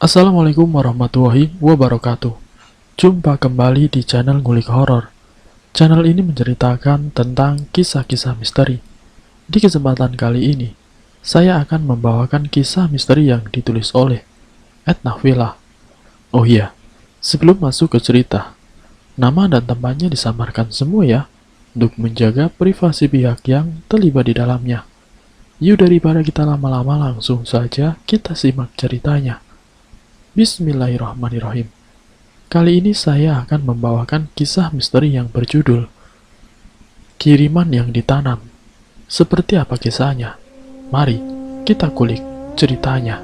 Assalamualaikum warahmatullahi wabarakatuh. Jumpa kembali di channel Ngulik Horor. Channel ini menceritakan tentang kisah-kisah misteri. Di kesempatan kali ini, saya akan membawakan kisah misteri yang ditulis oleh Nafila. Oh iya, sebelum masuk ke cerita, nama dan tempatnya disamarkan semua ya, untuk menjaga privasi pihak yang terlibat di dalamnya. Yuk daripada kita lama-lama langsung saja kita simak ceritanya. Bismillahirrahmanirrahim. Kali ini saya akan membawakan kisah misteri yang berjudul Kiriman yang Ditanam. Seperti apa kisahnya? Mari kita kulik ceritanya.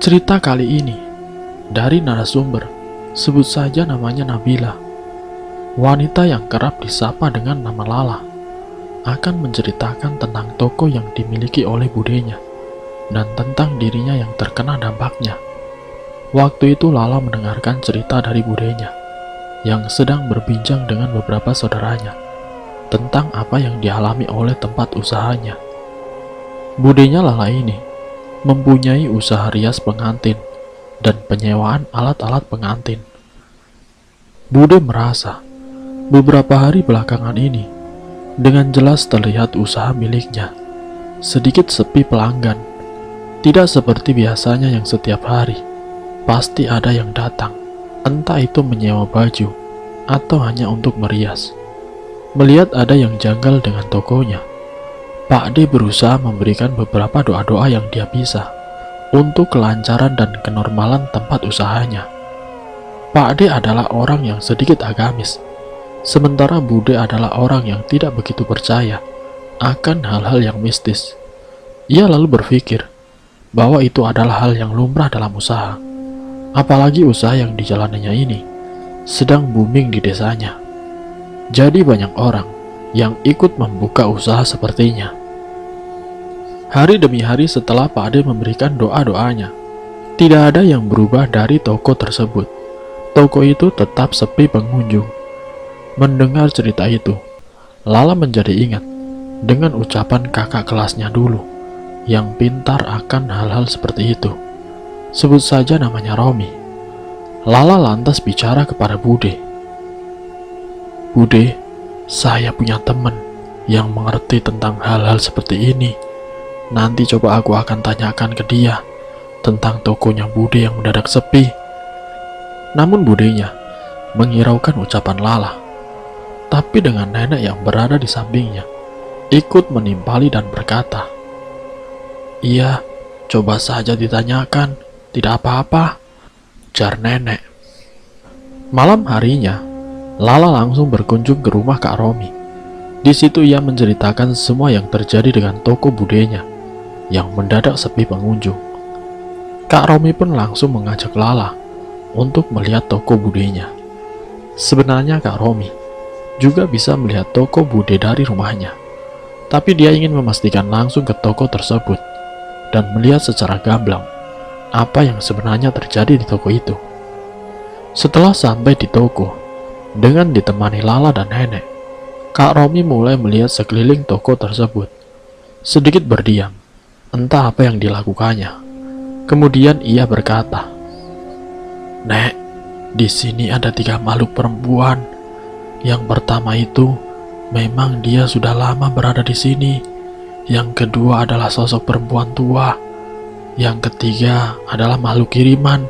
Cerita kali ini dari narasumber, sebut saja namanya Nabila. Wanita yang kerap disapa dengan nama Lala akan menceritakan tentang toko yang dimiliki oleh budenya dan tentang dirinya yang terkena dampaknya. Waktu itu Lala mendengarkan cerita dari budenya yang sedang berbincang dengan beberapa saudaranya tentang apa yang dialami oleh tempat usahanya. Budenya Lala ini mempunyai usaha rias pengantin dan penyewaan alat-alat pengantin. Bude merasa beberapa hari belakangan ini dengan jelas terlihat usaha miliknya sedikit sepi pelanggan. Tidak seperti biasanya yang setiap hari pasti ada yang datang, entah itu menyewa baju atau hanya untuk merias. Melihat ada yang janggal dengan tokonya, Pak D berusaha memberikan beberapa doa-doa yang dia bisa untuk kelancaran dan kenormalan tempat usahanya. Pak D adalah orang yang sedikit agamis, sementara Bude adalah orang yang tidak begitu percaya akan hal-hal yang mistis. Ia lalu berpikir bahwa itu adalah hal yang lumrah dalam usaha, apalagi usaha yang dijalaninya ini sedang booming di desanya. Jadi banyak orang yang ikut membuka usaha sepertinya. Hari demi hari setelah Pak Ade memberikan doa-doanya, tidak ada yang berubah dari toko tersebut. Toko itu tetap sepi pengunjung. Mendengar cerita itu, Lala menjadi ingat dengan ucapan kakak kelasnya dulu yang pintar akan hal-hal seperti itu. Sebut saja namanya Romi. Lala lantas bicara kepada Bude. Bude, saya punya teman yang mengerti tentang hal-hal seperti ini. Nanti coba aku akan tanyakan ke dia tentang tokonya Bude yang mendadak sepi. Namun budenya menghiraukan ucapan Lala. Tapi dengan nenek yang berada di sampingnya ikut menimpali dan berkata, "Iya, coba saja ditanyakan, tidak apa-apa," jar nenek. Malam harinya, Lala langsung berkunjung ke rumah Kak Romi. Di situ ia menceritakan semua yang terjadi dengan toko budenya yang mendadak sepi pengunjung. Kak Romi pun langsung mengajak Lala untuk melihat toko budenya. Sebenarnya Kak Romi juga bisa melihat toko bude dari rumahnya, tapi dia ingin memastikan langsung ke toko tersebut dan melihat secara gamblang apa yang sebenarnya terjadi di toko itu. Setelah sampai di toko, dengan ditemani Lala dan nenek, Kak Romi mulai melihat sekeliling toko tersebut. Sedikit berdiam, entah apa yang dilakukannya. Kemudian ia berkata, "Nek, di sini ada 3 makhluk perempuan. Yang pertama itu memang dia sudah lama berada di sini. Yang kedua adalah sosok perempuan tua. Yang ketiga adalah makhluk kiriman.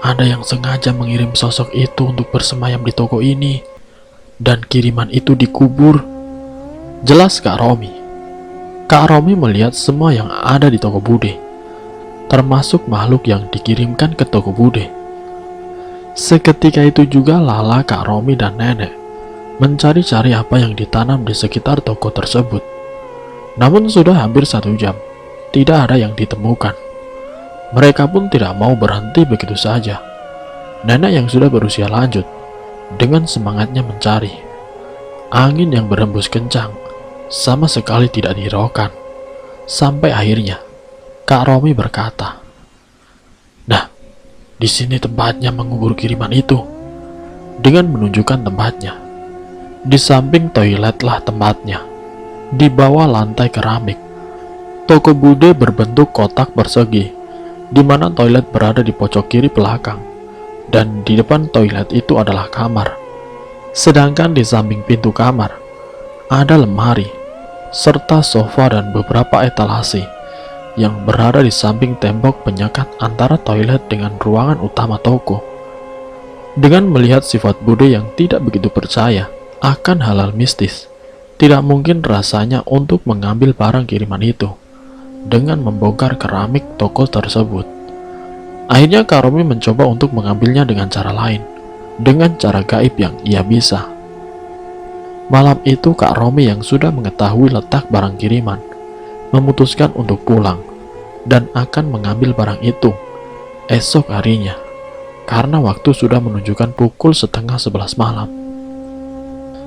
Ada yang sengaja mengirim sosok itu untuk bersemayam di toko ini. Dan kiriman itu dikubur." Jelas Kak Romi. Kak Romi melihat semua yang ada di toko Bude, termasuk makhluk yang dikirimkan ke toko Bude. Seketika itu juga Lala, Kak Romi, dan nenek mencari-cari apa yang ditanam di sekitar toko tersebut. Namun sudah hampir 1 jam, tidak ada yang ditemukan. Mereka pun tidak mau berhenti begitu saja. Nenek yang sudah berusia lanjut, dengan semangatnya mencari. Angin yang berhembus kencang, sama sekali tidak dihiraukan. Sampai akhirnya, Kak Romi berkata, "Nah, di sini tempatnya mengubur kiriman itu." Dengan menunjukkan tempatnya. Di samping toiletlah tempatnya. Di bawah lantai keramik, toko bude berbentuk kotak persegi di mana toilet berada di pojok kiri belakang, dan di depan toilet itu adalah kamar. Sedangkan di samping pintu kamar, ada lemari, serta sofa dan beberapa etalase yang berada di samping tembok penyekat antara toilet dengan ruangan utama toko. Dengan melihat sifat Bude yang tidak begitu percaya akan hal-hal mistis, tidak mungkin rasanya untuk mengambil barang kiriman itu dengan membongkar keramik toko tersebut. Akhirnya Kak Romi mencoba untuk mengambilnya dengan cara lain, dengan cara gaib yang ia bisa. Malam itu Kak Romi yang sudah mengetahui letak barang kiriman memutuskan untuk pulang dan akan mengambil barang itu esok harinya, karena waktu sudah menunjukkan pukul 10:30 malam.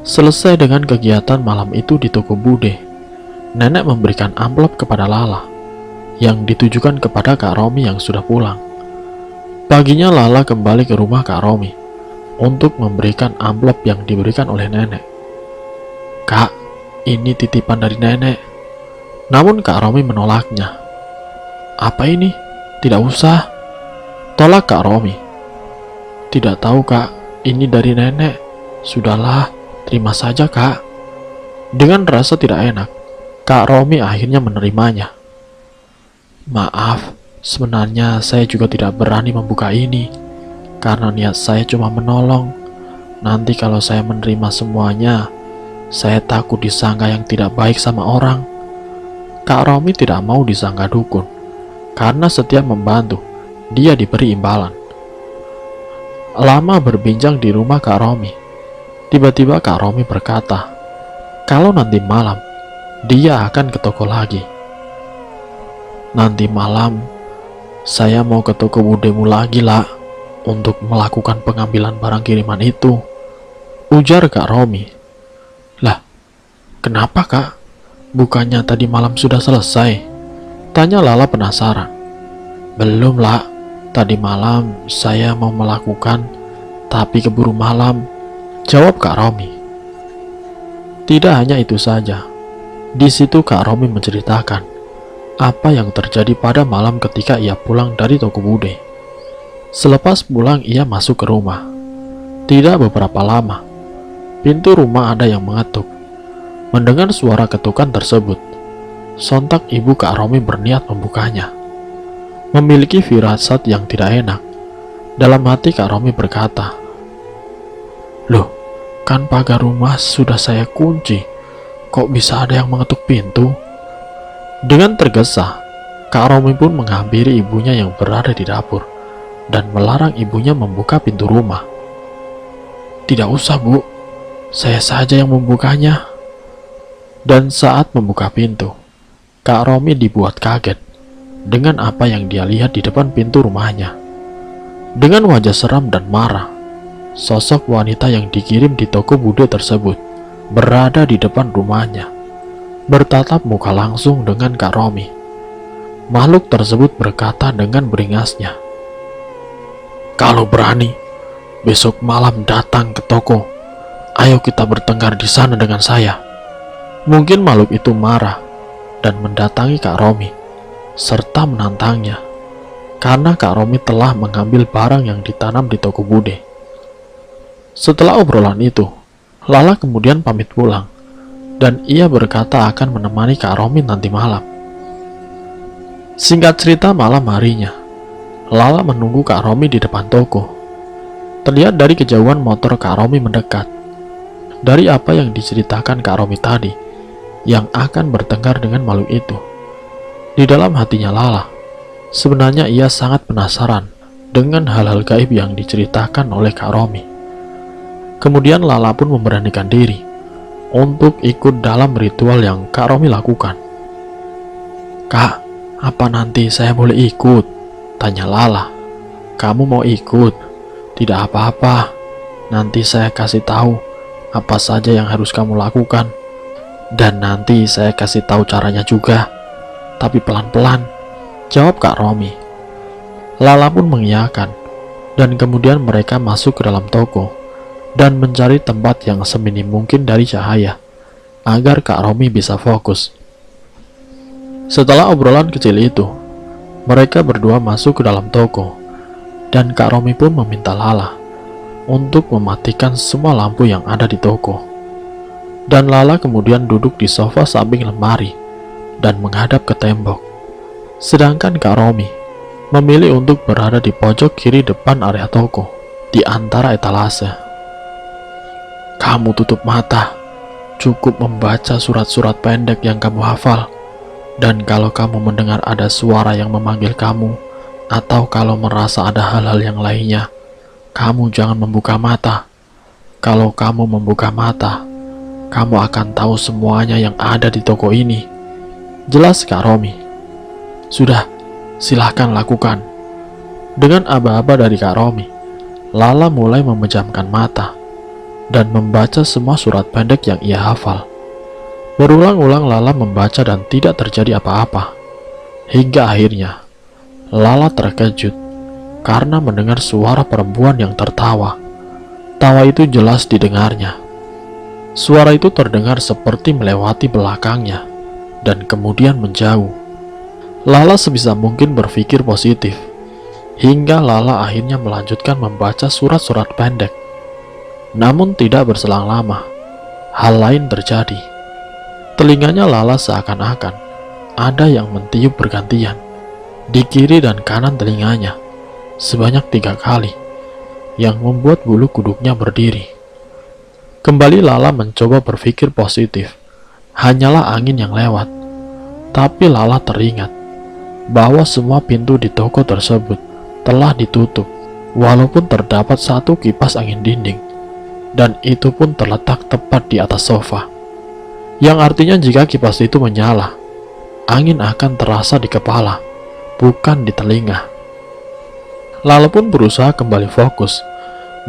Selesai dengan kegiatan malam itu di toko Bude, nenek memberikan amplop kepada Lala yang ditujukan kepada Kak Romi yang sudah pulang. Paginya Lala kembali ke rumah Kak Romi untuk memberikan amplop yang diberikan oleh nenek. "Kak, ini titipan dari nenek." Namun Kak Romi menolaknya. "Apa ini? Tidak usah," tolak Kak Romi. "Tidak tahu Kak, ini dari nenek." "Sudahlah, terima saja Kak." Dengan rasa tidak enak, Kak Romi akhirnya menerimanya. "Maaf, sebenarnya saya juga tidak berani membuka ini, karena niat saya cuma menolong. Nanti kalau saya menerima semuanya, saya takut disangka yang tidak baik sama orang." Kak Romi tidak mau disangka dukun, karena setiap membantu, dia diberi imbalan. Lama berbincang di rumah Kak Romi, tiba-tiba Kak Romi berkata, kalau nanti malam, dia akan ke toko lagi. "Nanti malam, saya mau ke toko budemu lagi lah, untuk melakukan pengambilan barang kiriman itu," ujar Kak Romi. "Lah, kenapa Kak? Bukannya tadi malam sudah selesai?" tanya Lala penasaran. "Belum lah, tadi malam saya mau melakukan, tapi keburu malam," jawab Kak Romi. Tidak hanya itu saja, di situ Kak Romi menceritakan apa yang terjadi pada malam ketika ia pulang dari toko Bude. Selepas pulang ia masuk ke rumah. Tidak beberapa lama, pintu rumah ada yang mengetuk. Mendengar suara ketukan tersebut, sontak ibu Kak Romi berniat membukanya. Memiliki firasat yang tidak enak, dalam hati Kak Romi berkata, "Loh, kan pagar rumah sudah saya kunci, kok bisa ada yang mengetuk pintu?" Dengan tergesa, Kak Romi pun menghampiri ibunya yang berada di dapur dan melarang ibunya membuka pintu rumah. "Tidak usah Bu, saya saja yang membukanya." Dan saat membuka pintu, Kak Romi dibuat kaget dengan apa yang dia lihat di depan pintu rumahnya. Dengan wajah seram dan marah, sosok wanita yang dikirim di toko Bude tersebut berada di depan rumahnya, bertatap muka langsung dengan Kak Romi. Makhluk tersebut berkata dengan beringasnya, "Kalau berani, besok malam datang ke toko. Ayo kita bertengkar di sana dengan saya." Mungkin makhluk itu marah dan mendatangi Kak Romi serta menantangnya, karena Kak Romi telah mengambil barang yang ditanam di toko Bude. Setelah obrolan itu, Lala kemudian pamit pulang, dan ia berkata akan menemani Kak Romi nanti malam. Singkat cerita, malam harinya, Lala menunggu Kak Romi di depan toko. Terlihat dari kejauhan motor Kak Romi mendekat. Dari apa yang diceritakan Kak Romi tadi, yang akan bertengkar dengan makhluk itu, di dalam hatinya Lala, sebenarnya ia sangat penasaran dengan hal-hal gaib yang diceritakan oleh Kak Romi. Kemudian Lala pun memberanikan diri untuk ikut dalam ritual yang Kak Romi lakukan. "Kak, apa nanti saya boleh ikut?" tanya Lala. "Kamu mau ikut? Tidak apa-apa, nanti saya kasih tahu apa saja yang harus kamu lakukan. Dan nanti saya kasih tahu caranya juga, tapi pelan-pelan," jawab Kak Romi. Lala pun mengiyakan, dan kemudian mereka masuk ke dalam toko dan mencari tempat yang seminim mungkin dari cahaya, agar Kak Romi bisa fokus. Setelah obrolan kecil itu, Mereka berdua masuk ke dalam toko, dan Kak Romi pun meminta Lala untuk mematikan semua lampu yang ada di toko. Dan Lala kemudian duduk di sofa samping lemari dan menghadap ke tembok. Sedangkan Kak Romi memilih untuk berada di pojok kiri depan area toko, di antara etalase. Kamu tutup mata, cukup membaca surat-surat pendek yang kamu hafal. Dan kalau kamu mendengar ada suara yang memanggil kamu, atau kalau merasa ada hal-hal yang lainnya, kamu jangan membuka mata. Kalau kamu membuka mata, kamu akan tahu semuanya yang ada di toko ini. Jelas Kak Romi? Sudah, silahkan lakukan. Dengan aba-aba dari Kak Romi, Lala mulai memejamkan mata dan membaca semua surat pendek yang ia hafal. Berulang-ulang Lala membaca dan tidak terjadi apa-apa. Hingga akhirnya, Lala terkejut karena mendengar suara perempuan yang tertawa. Tawa itu jelas didengarnya. Suara itu terdengar seperti melewati belakangnya dan kemudian menjauh. Lala sebisa mungkin berpikir positif, hingga Lala akhirnya melanjutkan membaca surat-surat pendek. Namun tidak berselang lama, hal lain terjadi. Telinganya Lala seakan-akan ada yang mentiup bergantian di kiri dan kanan telinganya sebanyak 3 kali, yang membuat bulu kuduknya berdiri. Kembali Lala mencoba berpikir positif, hanyalah angin yang lewat. Tapi Lala teringat bahwa semua pintu di toko tersebut telah ditutup, walaupun terdapat satu kipas angin dinding, dan itu pun terletak tepat di atas sofa. Yang artinya jika kipas itu menyala, angin akan terasa di kepala, bukan di telinga. Lala pun berusaha kembali fokus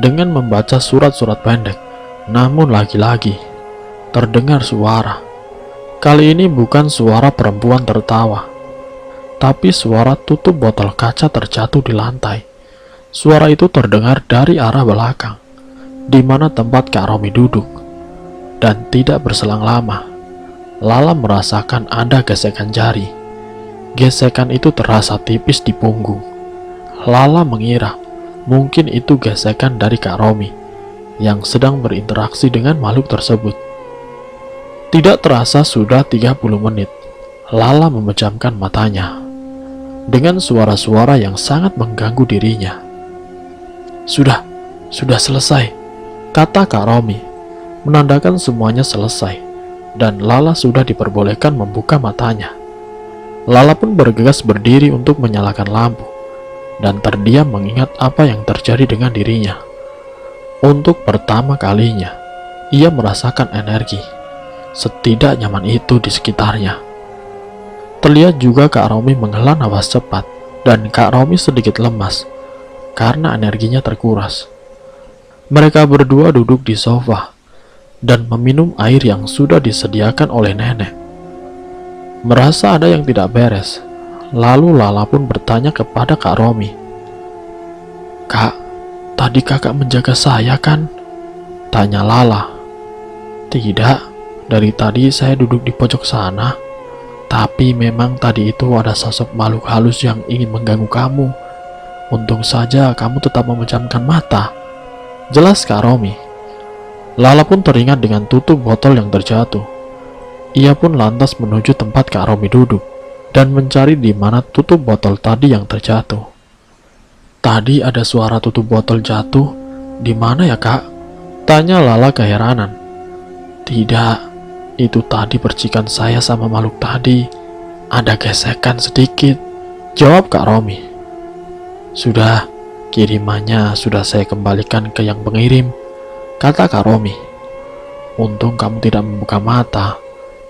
dengan membaca surat-surat pendek. Namun lagi-lagi terdengar suara. Kali ini bukan suara perempuan tertawa, tapi suara tutup botol kaca terjatuh di lantai. Suara itu terdengar dari arah belakang, di mana tempat Kak Romi duduk. Dan tidak berselang lama, Lala merasakan ada gesekan jari. Gesekan itu terasa tipis di punggung. Lala mengira mungkin itu gesekan dari Kak Romi yang sedang berinteraksi dengan makhluk tersebut. Tidak terasa sudah 30 menit, Lala memejamkan matanya dengan suara-suara yang sangat mengganggu dirinya. Sudah selesai, kata Kak Romi, menandakan semuanya selesai, dan Lala sudah diperbolehkan membuka matanya. Lala pun bergegas berdiri untuk menyalakan lampu, dan terdiam mengingat apa yang terjadi dengan dirinya. Untuk pertama kalinya, ia merasakan energi setidak nyaman itu di sekitarnya. Terlihat juga Kak Romi menghela nafas cepat, dan Kak Romi sedikit lemas karena energinya terkuras. Mereka berdua duduk di sofa dan meminum air yang sudah disediakan oleh nenek. Merasa ada yang tidak beres, lalu Lala pun bertanya kepada Kak Romi. Kak, tadi kakak menjaga saya kan? Tanya Lala. Tidak, dari tadi saya duduk di pojok sana. Tapi memang tadi itu ada sosok makhluk halus yang ingin mengganggu kamu. Untung saja kamu tetap memejamkan mata. Jelas Kak Romi. Lala pun teringat dengan tutup botol yang terjatuh. Ia pun lantas menuju tempat Kak Romi duduk dan mencari di mana tutup botol tadi yang terjatuh. Tadi ada suara tutup botol jatuh. Di mana ya Kak? Tanya Lala keheranan. Tidak, itu tadi percikan saya sama makhluk tadi. Ada gesekan sedikit, jawab Kak Romi. Sudah, kirimannya sudah saya kembalikan ke yang pengirim, kata Kak Romi. Untung kamu tidak membuka mata.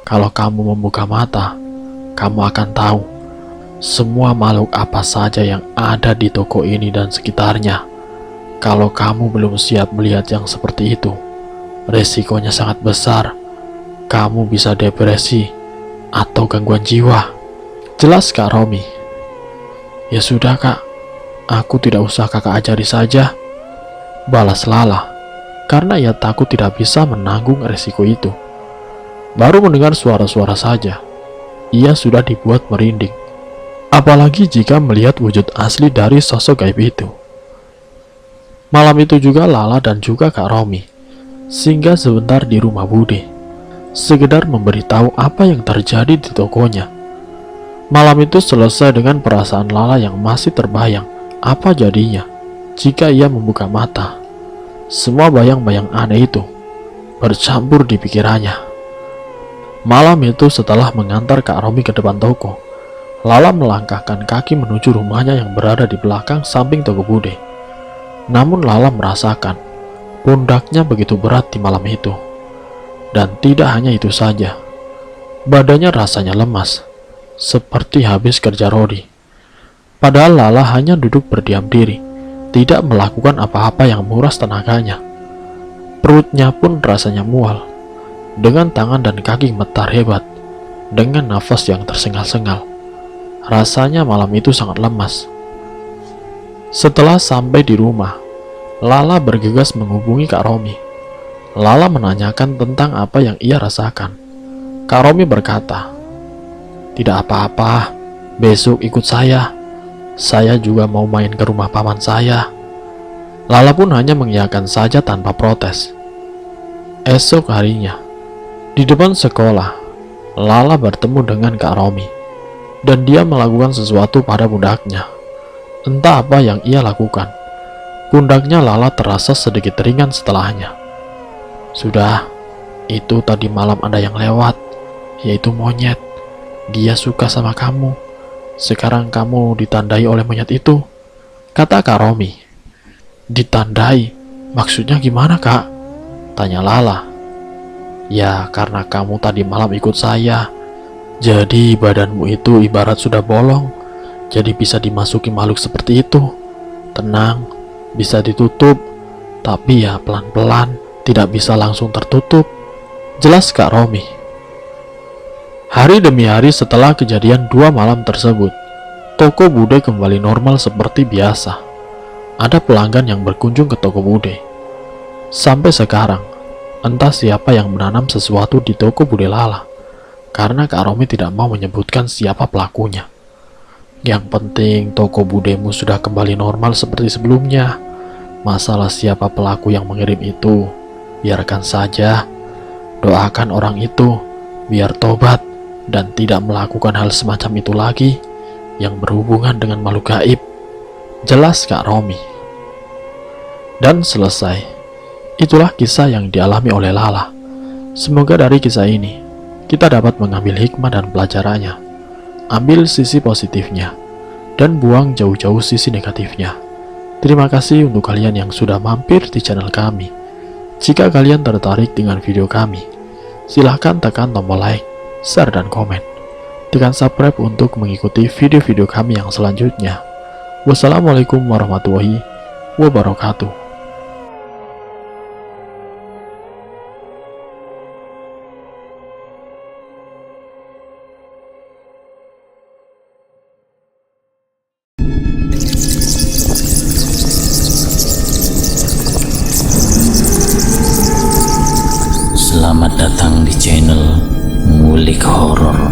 Kalau kamu membuka mata, kamu akan tahu semua makhluk apa saja yang ada di toko ini dan sekitarnya. Kalau kamu belum siap melihat yang seperti itu, resikonya sangat besar. Kamu bisa depresi atau gangguan jiwa. Jelas Kak Romi. Ya sudah Kak, aku tidak usah kakak ajari saja, balas Lala, karena ia takut tidak bisa menanggung resiko itu. Baru mendengar suara-suara saja, ia sudah dibuat merinding. Apalagi jika melihat wujud asli dari sosok gaib itu. Malam itu juga Lala dan juga Kak Romi singgah sebentar di rumah Bude, sekedar memberitahu apa yang terjadi di tokonya. Malam itu selesai dengan perasaan Lala yang masih terbayang apa jadinya jika ia membuka mata. Semua bayang-bayang aneh itu bercampur di pikirannya. Malam itu setelah mengantar Kak Romi ke depan toko, Lala melangkahkan kaki menuju rumahnya yang berada di belakang samping toko Bude. Namun Lala merasakan pundaknya begitu berat di malam itu. Dan tidak hanya itu saja, badannya rasanya lemas, seperti habis kerja rodi. Padahal Lala hanya duduk berdiam diri, tidak melakukan apa-apa yang menguras tenaganya. Perutnya pun rasanya mual, dengan tangan dan kaki gemetar hebat, dengan nafas yang tersengal-sengal. Rasanya malam itu sangat lemas. Setelah sampai di rumah, Lala bergegas menghubungi Kak Romi. Lala menanyakan tentang apa yang ia rasakan. Kak Romi berkata, "Tidak apa-apa, besok ikut saya. Saya juga mau main ke rumah paman saya." Lala pun hanya mengiyakan saja tanpa protes. Esok harinya, di depan sekolah, Lala bertemu dengan Kak Romi, dan dia melakukan sesuatu pada pundaknya. Entah apa yang ia lakukan, pundaknya Lala terasa sedikit ringan setelahnya. "Sudah, itu tadi malam ada yang lewat, yaitu monyet. Dia suka sama kamu. Sekarang kamu ditandai oleh monyet itu," kata Kak Romi. "Ditandai? Maksudnya gimana, Kak?" tanya Lala. "Ya, karena kamu tadi malam ikut saya. Jadi badanmu itu ibarat sudah bolong. Jadi bisa dimasuki makhluk seperti itu. Tenang, bisa ditutup. Tapi ya pelan-pelan, tidak bisa langsung tertutup," jelas Kak Romi. Hari demi hari setelah kejadian 2 malam tersebut, toko Bude kembali normal seperti biasa. Ada pelanggan yang berkunjung ke toko Bude. Sampai sekarang, entah siapa yang menanam sesuatu di toko Bude Lala, karena Kak Romi tidak mau menyebutkan siapa pelakunya. Yang penting toko Budemu sudah kembali normal seperti sebelumnya. Masalah siapa pelaku yang mengirim itu, biarkan saja. Doakan orang itu biar tobat dan tidak melakukan hal semacam itu lagi yang berhubungan dengan makhluk gaib, jelas Kak Romi. Dan selesai. Itulah kisah yang dialami oleh Lala. Semoga dari kisah ini kita dapat mengambil hikmah dan pelajarannya. Ambil sisi positifnya dan buang jauh-jauh sisi negatifnya. Terima kasih untuk kalian yang sudah mampir di channel kami. Jika kalian tertarik dengan video kami, silahkan tekan tombol like, share, dan komen. Tekan subscribe untuk mengikuti video-video kami yang selanjutnya. Wassalamualaikum warahmatullahi wabarakatuh. Selamat datang di channel Ngulik Horor.